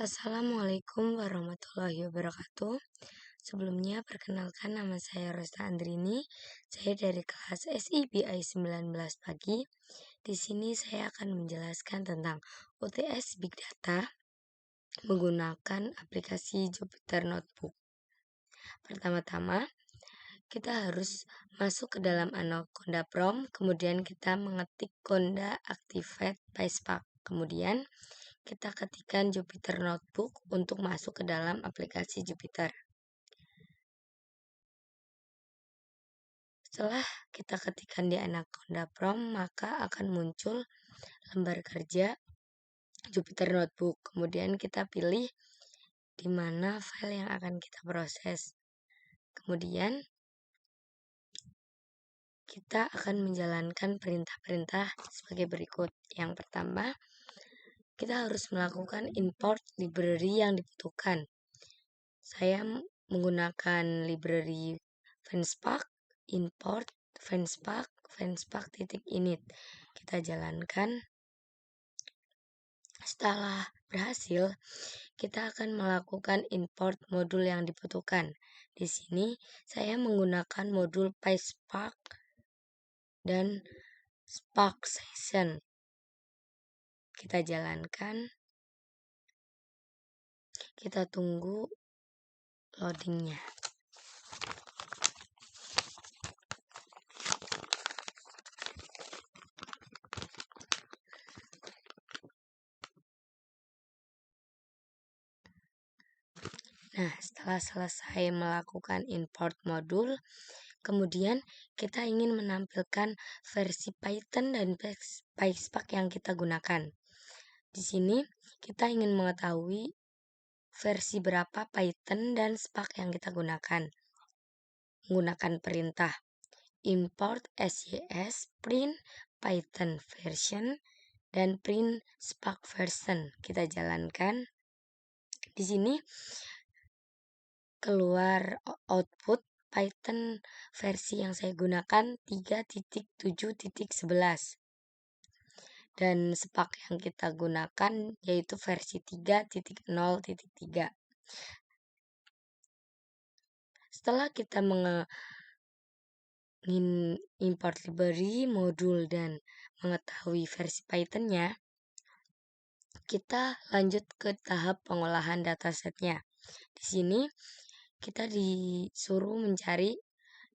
Assalamualaikum warahmatullahi wabarakatuh. Sebelumnya perkenalkan, nama saya Rosta Andrini. Saya dari kelas SIBI 19 pagi. Di sini saya akan menjelaskan tentang UTS Big Data menggunakan aplikasi Jupyter Notebook. Pertama-tama, kita harus masuk ke dalam Anaconda Prompt, kemudian kita mengetik Conda Activate PySpark. Kemudian kita ketikkan Jupyter Notebook untuk masuk ke dalam aplikasi Jupyter. Setelah kita ketikkan di Anaconda Prompt, maka akan muncul lembar kerja Jupyter Notebook. Kemudian kita pilih di mana file yang akan kita proses. Kemudian kita akan menjalankan perintah-perintah sebagai berikut. Yang pertama, kita harus melakukan import library yang dibutuhkan. Saya menggunakan library FanSpark, import FanSpark.init. Kita jalankan. Setelah berhasil, kita akan melakukan import modul yang dibutuhkan. Di sini saya menggunakan modul PySpark dan Spark Session. Kita jalankan. Kita tunggu loadingnya. Nah, setelah selesai melakukan import modul, kemudian kita ingin menampilkan versi Python dan PySpark yang kita gunakan. Di sini kita ingin mengetahui versi berapa Python dan Spark yang kita gunakan. Menggunakan perintah import SYS print Python version dan print Spark version. Kita jalankan. Di sini keluar output Python versi yang saya gunakan 3.7.11 dan Spark yang kita gunakan yaitu versi 3.0.3. Setelah kita import library, modul, dan mengetahui versi Python-nya, kita lanjut ke tahap pengolahan datasetnya. Di sini kita disuruh mencari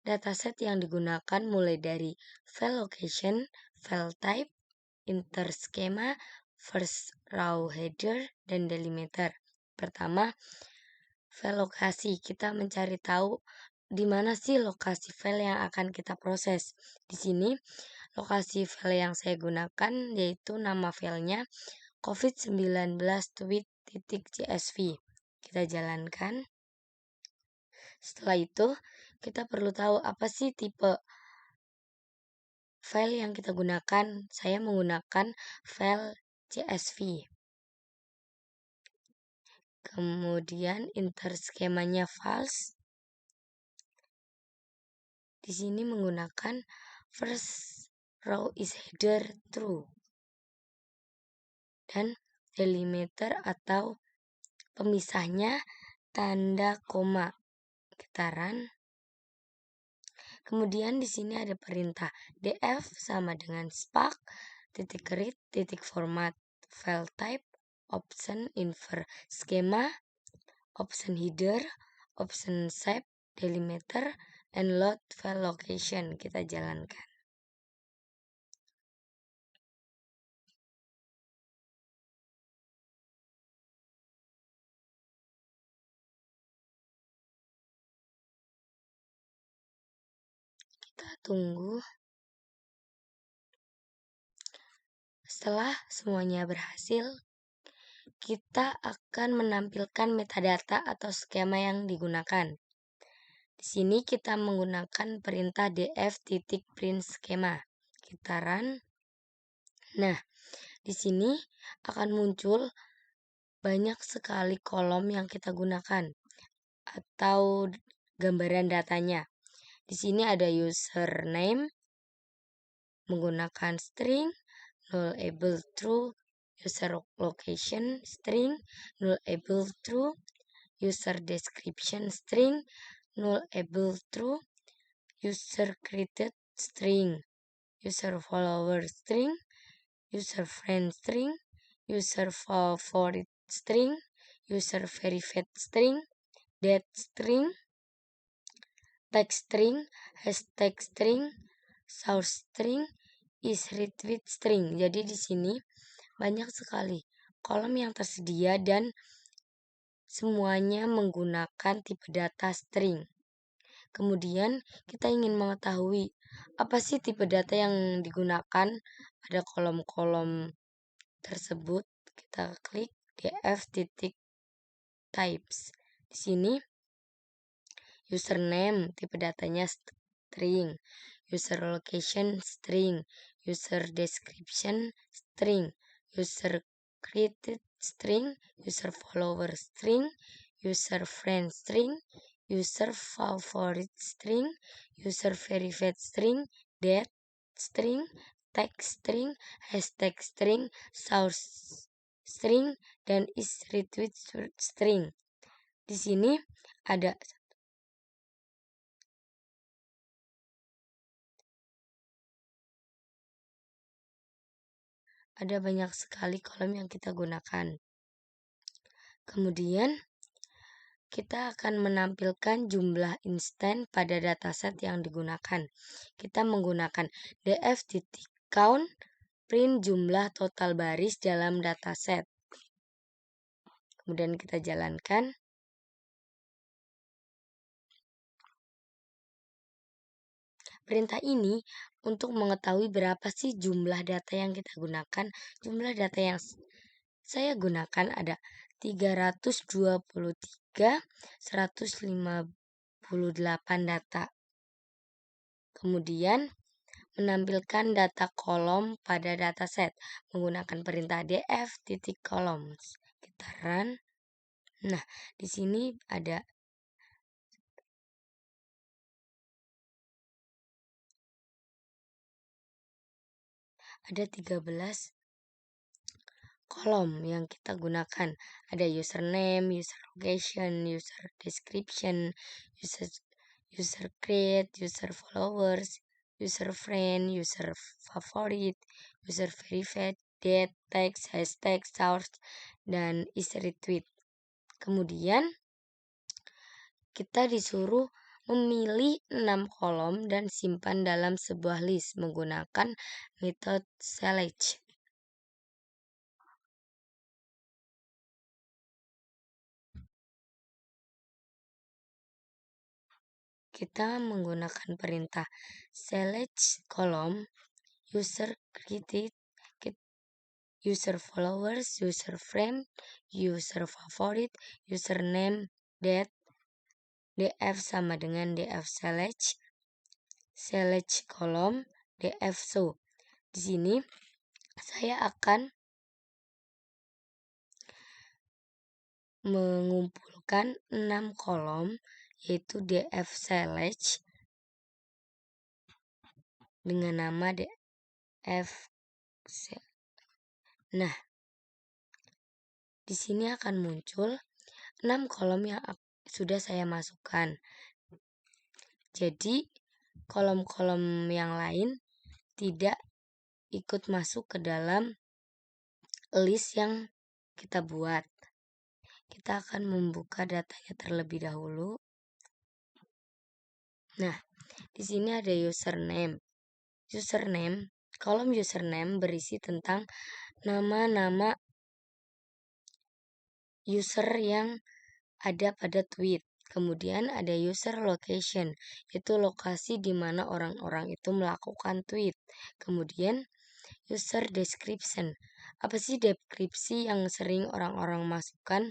dataset yang digunakan mulai dari file location, file type, inter schema, first row header, dan delimiter. Pertama, file lokasi. Kita mencari tahu di mana sih lokasi file yang akan kita proses. Di sini lokasi file yang saya gunakan yaitu nama filenya covid-19 tweet.csv. Kita jalankan. Setelah itu, kita perlu tahu apa sih tipe file yang kita gunakan. Saya menggunakan file CSV. Kemudian inter skemanya false. Di sini menggunakan first row is header true. Dan delimiter atau pemisahnya tanda koma. Kita run. Kemudian di sini ada perintah df sama dengan spark .read .format file type option infer schema option header option shape delimiter and load file location. Kita jalankan. Kita tunggu. Setelah semuanya berhasil, kita akan menampilkan metadata atau skema yang digunakan. Di sini kita menggunakan perintah df.print schema. Kita run. Nah, di sini akan muncul banyak sekali kolom yang kita gunakan atau gambaran datanya. Di sini ada username menggunakan string, nullable true, user location string, nullable true, user description string, nullable true, user created string, user follower string, user friend string, user favorite string, user verified string, date string, text string, hashtag string, source string, is retweet string. Jadi di sini banyak sekali kolom yang tersedia dan semuanya menggunakan tipe data string. Kemudian kita ingin mengetahui apa sih tipe data yang digunakan pada kolom-kolom tersebut. Kita klik df titik types. Di sini username tipe datanya string, user location string, user description string, user created string, user follower string, user friend string, user favorite string, user verified string, date string, text string, hashtag string, source string, dan is retweet string. Di sini ada banyak sekali kolom yang kita gunakan. Kemudian kita akan menampilkan jumlah instan pada dataset yang digunakan. Kita menggunakan df.count print jumlah total baris dalam dataset. Kemudian kita jalankan. Perintah ini untuk mengetahui berapa sih jumlah data yang kita gunakan. Jumlah data yang saya gunakan ada 323.158 data. Kemudian menampilkan data kolom pada dataset menggunakan perintah df.columns. Kita run. Nah, di sini ada ada 13 kolom yang kita gunakan. Ada username, user location, user description, user create, user followers, user friend, user favorite, user verified, date, text, hashtag, source, dan is retweet. Kemudian kita disuruh memilih 6 kolom dan simpan dalam sebuah list menggunakan metode select. Kita menggunakan perintah select kolom, user created, user followers, user friend, user favorite, username, date, df sama dengan df select kolom, df show. Di sini saya akan mengumpulkan 6 kolom yaitu df select dengan nama df. Nah, di sini akan muncul 6 kolom yang sudah saya masukkan. Jadi, kolom-kolom yang lain tidak ikut masuk ke dalam list yang kita buat. Kita akan membuka datanya terlebih dahulu. Nah, di sini ada username. Kolom username berisi tentang nama-nama user yang ada pada tweet. Kemudian ada user location, yaitu lokasi di mana orang-orang itu melakukan tweet. Kemudian user description. Apa sih deskripsi yang sering orang-orang masukkan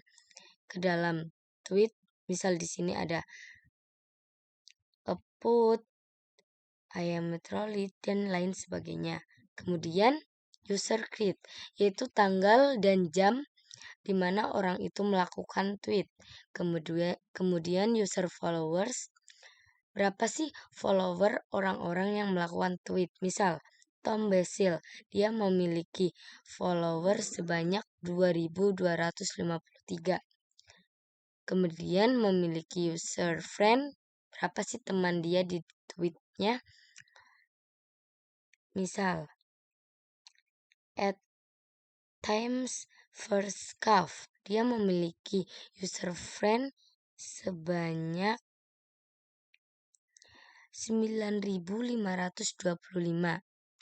ke dalam tweet? Misal di sini ada a put, I am a trolley, dan lain sebagainya. Kemudian user create, yaitu tanggal dan jam di mana orang itu melakukan tweet. Kemudian user followers, berapa sih follower orang-orang yang melakukan tweet. Misal Tom Basil. Dia memiliki followers sebanyak 2.253. Kemudian memiliki user friend. Berapa sih teman dia di tweetnya? Misal, at times first calf. Dia memiliki user friend sebanyak 9.525.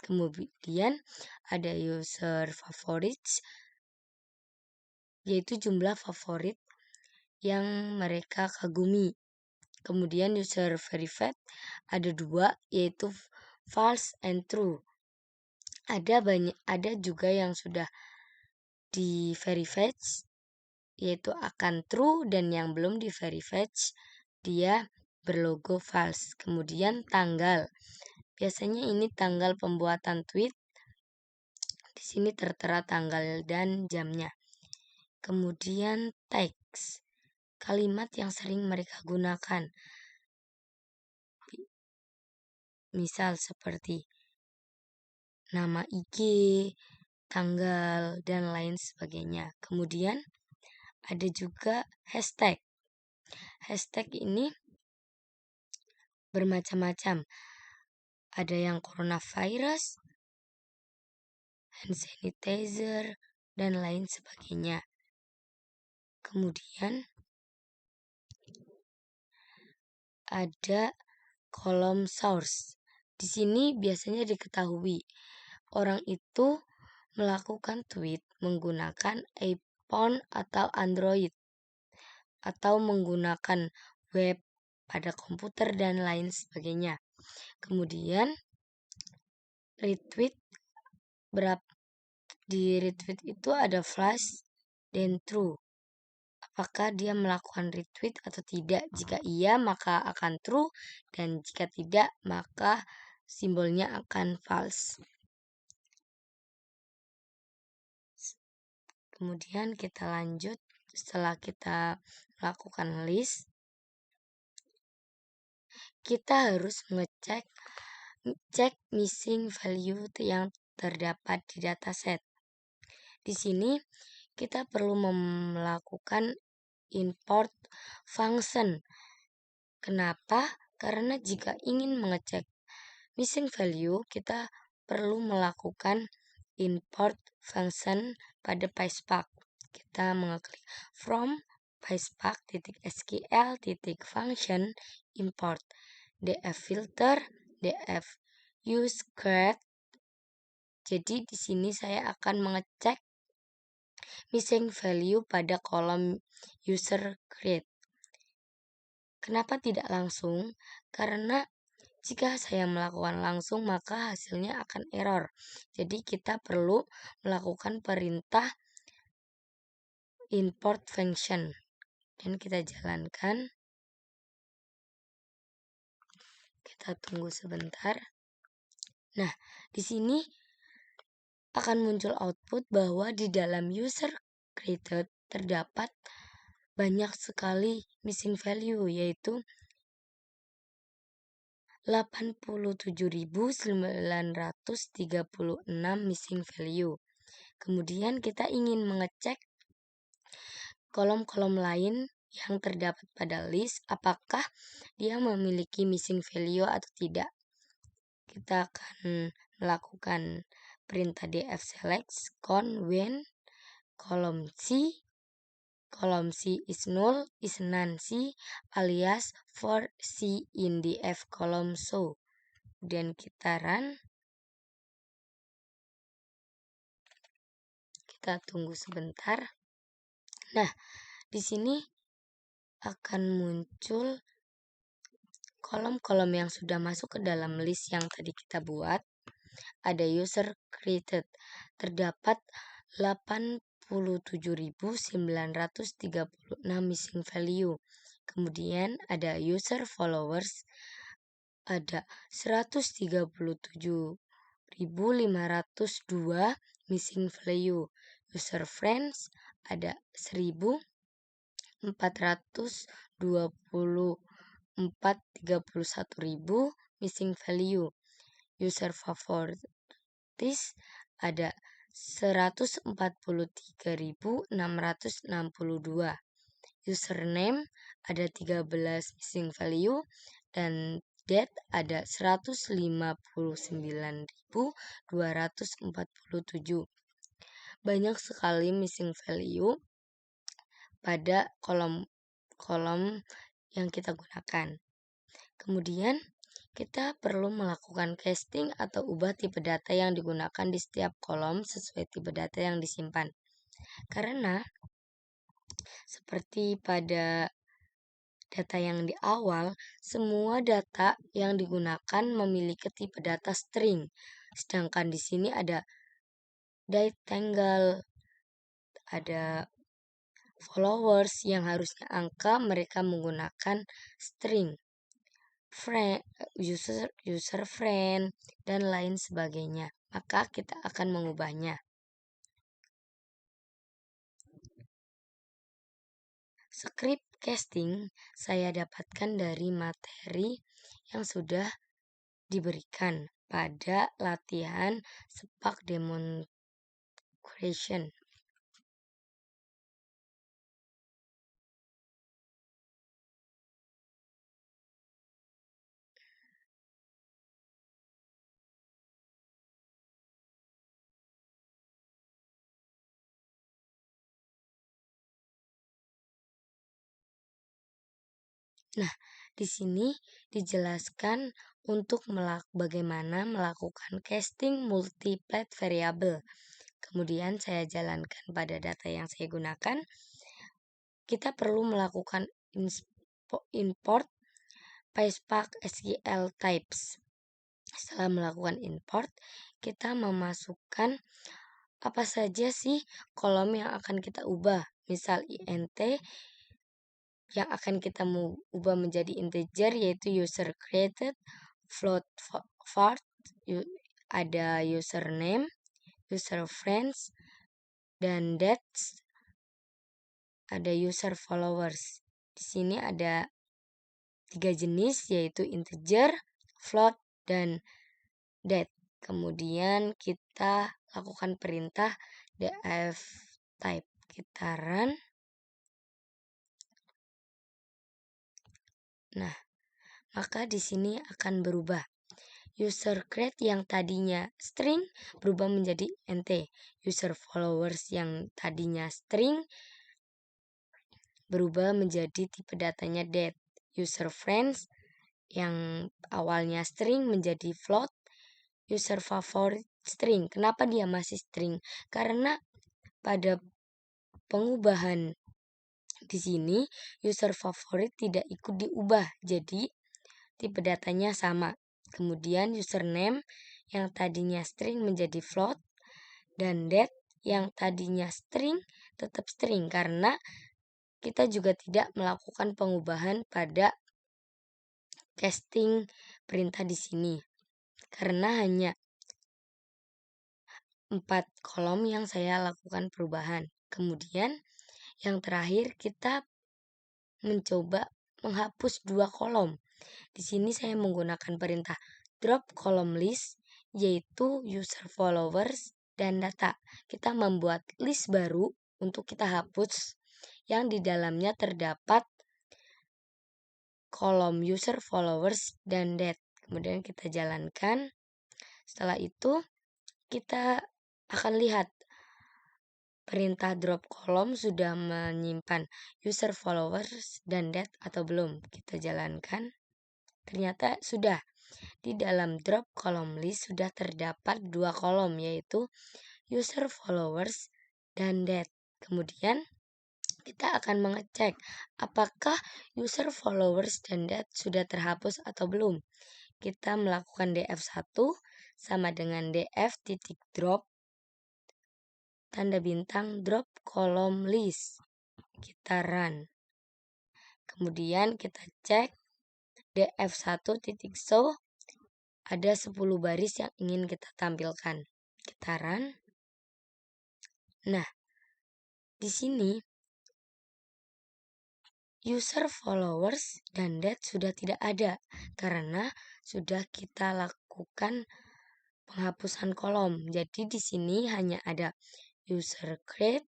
Kemudian ada user favorites, yaitu jumlah favorit yang mereka kagumi. Kemudian user verified ada 2, yaitu false and true. Ada juga yang sudah di verified, yaitu akan true, dan yang belum di verified dia berlogo false. Kemudian tanggal. Biasanya ini tanggal pembuatan tweet. Di sini tertera tanggal dan jamnya. Kemudian teks. Kalimat yang sering mereka gunakan. Misal seperti nama IG, tanggal, dan lain sebagainya. Kemudian ada juga hashtag. Hashtag ini bermacam-macam. Ada yang coronavirus, hand sanitizer, dan lain sebagainya. Kemudian ada kolom source. Di sini biasanya diketahui orang itu melakukan tweet menggunakan iPhone atau Android, atau menggunakan web pada komputer dan lain sebagainya. Kemudian retweet, di retweet itu ada flash dan true. Apakah dia melakukan retweet atau tidak? Jika iya, maka akan true, dan jika tidak, maka simbolnya akan false. Kemudian kita lanjut. Setelah kita melakukan list, kita harus ngecek missing value yang terdapat di dataset. Di sini kita perlu melakukan import function. Kenapa? Karena jika ingin mengecek missing value, kita perlu melakukan import function pada PySpark. Kita mengeklik from PySpark.sql.function import df filter df use create. Jadi di sini saya akan mengecek missing value pada kolom user create. Kenapa tidak langsung? Karena jika saya melakukan langsung, maka hasilnya akan error. Jadi kita perlu melakukan perintah import function. Dan kita jalankan. Kita tunggu sebentar. Nah, di sini akan muncul output bahwa di dalam user created terdapat banyak sekali missing value, yaitu 87.936 missing value. Kemudian kita ingin mengecek kolom-kolom lain yang terdapat pada list, apakah dia memiliki missing value atau tidak. Kita akan melakukan perintah df select count when kolom C is null is none C alias for C in df column show. Kemudian kita run. Kita tunggu sebentar. Nah, di sini akan muncul kolom-kolom yang sudah masuk ke dalam list yang tadi kita buat. Ada user created. Terdapat 87.936 missing value. Kemudian ada user followers. Ada 137.502 missing value. User friends ada 1.424.31.000 missing value. User otomatis ada 143.662. Username ada 13 missing value dan date ada 159.247. Banyak sekali missing value pada kolom yang kita gunakan. Kemudian kita perlu melakukan casting atau ubah tipe data yang digunakan di setiap kolom sesuai tipe data yang disimpan. Karena seperti pada data yang di awal, semua data yang digunakan memiliki tipe data string. Sedangkan di sini ada date tanggal, ada followers yang harusnya angka, mereka menggunakan string, friend, user friend, dan lain sebagainya. Maka kita akan mengubahnya. Script casting saya dapatkan dari materi yang sudah diberikan pada latihan Spark Demonstration. Nah, di sini dijelaskan untuk bagaimana melakukan casting multiplet variable. Kemudian saya jalankan pada data yang saya gunakan. Kita perlu melakukan import PySpark SQL types. Setelah melakukan import, kita memasukkan apa saja sih kolom yang akan kita ubah. Misal int yang akan kita ubah menjadi integer yaitu user created, float var, ada username, user friends, dan dates, ada user followers. Di sini ada 3 jenis yaitu integer, float, dan date. Kemudian kita lakukan perintah df type. Kita run. Nah, maka di sini akan berubah. User create yang tadinya string berubah menjadi int. User followers yang tadinya string berubah menjadi tipe datanya date. User friends yang awalnya string menjadi float. User favorit string. Kenapa dia masih string? Karena pada pengubahan di sini user favorit tidak ikut diubah, jadi tipe datanya sama. Kemudian username yang tadinya string menjadi float dan date yang tadinya string tetap string karena kita juga tidak melakukan pengubahan pada casting perintah di sini. Karena hanya 4 kolom yang saya lakukan perubahan. Kemudian yang terakhir kita mencoba menghapus 2 kolom. Di sini saya menggunakan perintah drop column list yaitu user followers dan data. Kita membuat list baru untuk kita hapus yang di dalamnya terdapat kolom user followers dan date. Kemudian kita jalankan. Setelah itu kita akan lihat perintah drop kolom sudah menyimpan user followers dan date atau belum. Kita jalankan. Ternyata sudah. Di dalam drop column list sudah terdapat 2 kolom yaitu user followers dan date. Kemudian kita akan mengecek apakah user followers dan date sudah terhapus atau belum. Kita melakukan df1 sama dengan df titik drop tanda bintang drop column list. Kita run. Kemudian kita cek df1.show ada 10 baris yang ingin kita tampilkan. Kita run. Nah, di sini user followers dan date sudah tidak ada karena sudah kita lakukan penghapusan kolom. Jadi di sini hanya ada user create,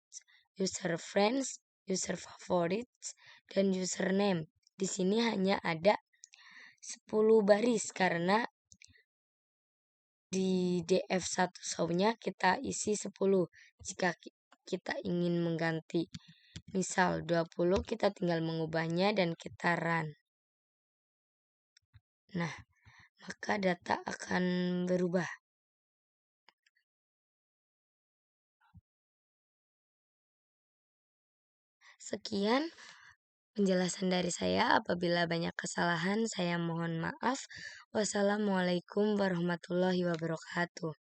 user friends, user favorites, dan username. Di sini hanya ada 10 baris karena di df1 show-nya kita isi 10. Jika kita ingin mengganti misal 20, kita tinggal mengubahnya dan kita run. Nah, maka data akan berubah. Sekian penjelasan dari saya. Apabila banyak kesalahan, saya mohon maaf. Wassalamualaikum warahmatullahi wabarakatuh.